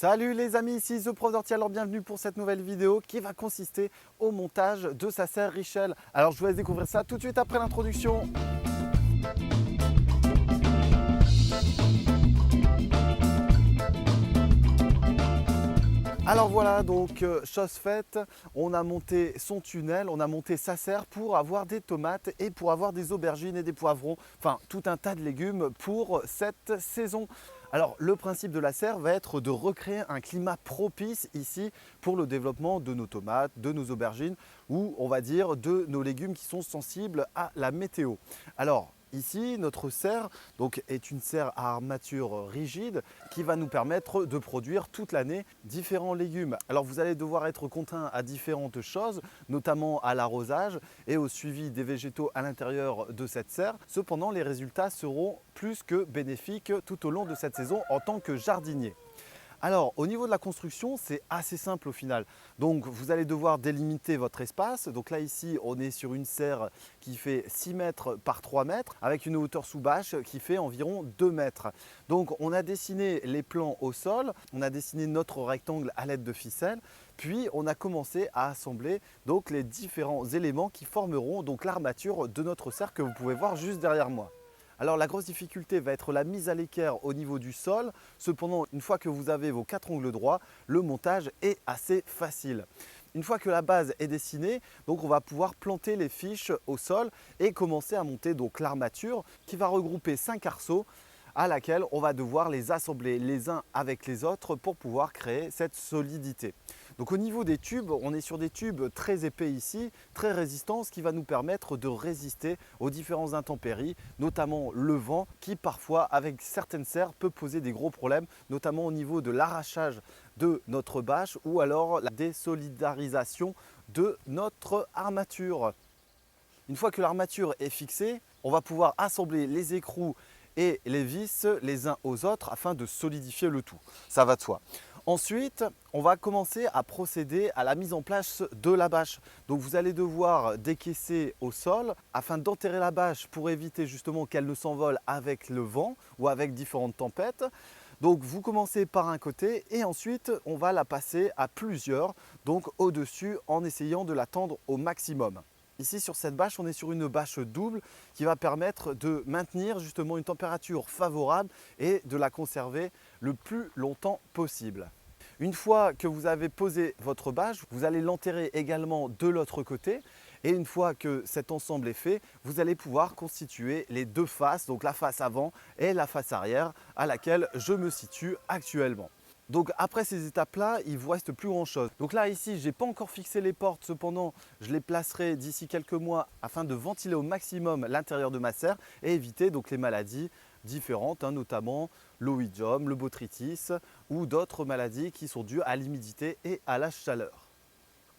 Salut les amis, ici The Prof d'Ortie, alors bienvenue pour cette nouvelle vidéo qui va consister au montage de sa serre Richel. Alors je vous laisse découvrir ça tout de suite après l'introduction. Alors voilà, donc chose faite, on a monté son tunnel, on a monté sa serre pour avoir des tomates et pour avoir des aubergines et des poivrons, enfin tout un tas de légumes pour cette saison. Alors le principe de la serre va être de recréer un climat propice ici pour le développement de nos tomates, de nos aubergines ou on va dire de nos légumes qui sont sensibles à la météo. Alors ici, notre serre est une serre à armature rigide qui va nous permettre de produire toute l'année différents légumes. Alors vous allez devoir être contraint à différentes choses, notamment à l'arrosage et au suivi des végétaux à l'intérieur de cette serre. Cependant, les résultats seront plus que bénéfiques tout au long de cette saison en tant que jardinier. Alors, au niveau de la construction, c'est assez simple au final. Donc, vous allez devoir délimiter votre espace. Donc là, ici, on est sur une serre qui fait 6 mètres par 3 mètres avec une hauteur sous bâche qui fait environ 2 mètres. Donc, on a dessiné les plans au sol, on a dessiné notre rectangle à l'aide de ficelles. Puis, on a commencé à assembler donc, les différents éléments qui formeront donc l'armature de notre serre que vous pouvez voir juste derrière moi. Alors la grosse difficulté va être la mise à l'équerre au niveau du sol. Cependant, une fois que vous avez vos 4 ongles droits, le montage est assez facile. Une fois que la base est dessinée, donc on va pouvoir planter les fiches au sol et commencer à monter donc l'armature qui va regrouper 5 arceaux à laquelle on va devoir les assembler les uns avec les autres pour pouvoir créer cette solidité. Donc au niveau des tubes, on est sur des tubes très épais ici, très résistants, ce qui va nous permettre de résister aux différentes intempéries, notamment le vent qui parfois avec certaines serres peut poser des gros problèmes, notamment au niveau de l'arrachage de notre bâche ou alors la désolidarisation de notre armature. Une fois que l'armature est fixée, on va pouvoir assembler les écrous et les vis les uns aux autres afin de solidifier le tout. Ça va de soi. Ensuite, on va commencer à procéder à la mise en place de la bâche. Donc vous allez devoir décaisser au sol afin d'enterrer la bâche pour éviter justement qu'elle ne s'envole avec le vent ou avec différentes tempêtes. Donc vous commencez par un côté et ensuite on va la passer à plusieurs, donc au-dessus en essayant de la tendre au maximum. Ici sur cette bâche, on est sur une bâche double qui va permettre de maintenir justement une température favorable et de la conserver le plus longtemps possible. Une fois que vous avez posé votre bâche, vous allez l'enterrer également de l'autre côté. Et une fois que cet ensemble est fait, vous allez pouvoir constituer les deux faces, donc la face avant et la face arrière à laquelle je me situe actuellement. Donc après ces étapes-là, il ne vous reste plus grand-chose. Donc là ici, je n'ai pas encore fixé les portes, cependant je les placerai d'ici quelques mois afin de ventiler au maximum l'intérieur de ma serre et éviter donc les maladies différentes, notamment l'oïdium, le botrytis ou d'autres maladies qui sont dues à l'humidité et à la chaleur.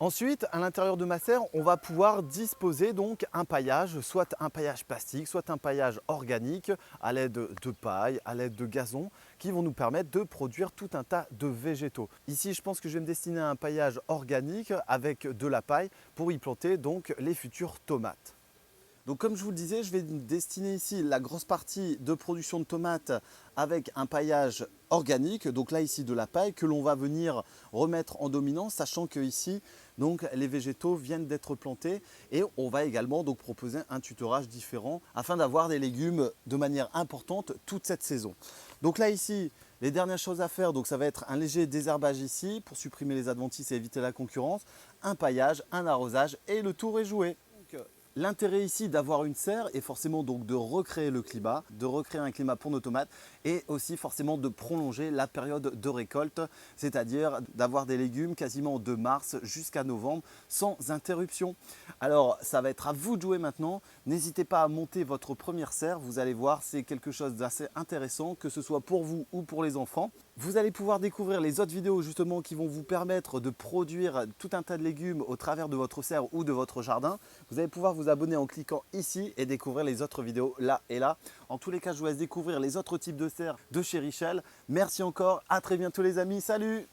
Ensuite, à l'intérieur de ma serre, on va pouvoir disposer donc un paillage, soit un paillage plastique, soit un paillage organique à l'aide de paille, à l'aide de gazon, qui vont nous permettre de produire tout un tas de végétaux. Ici, je pense que je vais me destiner à un paillage organique avec de la paille pour y planter donc les futures tomates. Donc comme je vous le disais, je vais destiner ici la grosse partie de production de tomates avec un paillage organique, donc là ici de la paille que l'on va venir remettre en dominant, sachant que ici donc les végétaux viennent d'être plantés et on va également donc proposer un tutorage différent afin d'avoir des légumes de manière importante toute cette saison. Donc là ici, les dernières choses à faire, donc ça va être un léger désherbage ici pour supprimer les adventices et éviter la concurrence, un paillage, un arrosage et le tour est joué. L'intérêt ici d'avoir une serre est forcément donc de recréer le climat, de recréer un climat pour nos tomates et aussi forcément de prolonger la période de récolte, c'est-à-dire d'avoir des légumes quasiment de mars jusqu'à novembre sans interruption. Alors ça va être à vous de jouer maintenant, n'hésitez pas à monter votre première serre, vous allez voir c'est quelque chose d'assez intéressant que ce soit pour vous ou pour les enfants. Vous allez pouvoir découvrir les autres vidéos justement qui vont vous permettre de produire tout un tas de légumes au travers de votre serre ou de votre jardin. Vous allez pouvoir vous abonner en cliquant ici et découvrir les autres vidéos là et là. En tous les cas, je vous laisse découvrir les autres types de serres de chez Richel. Merci encore, à très bientôt les amis, salut!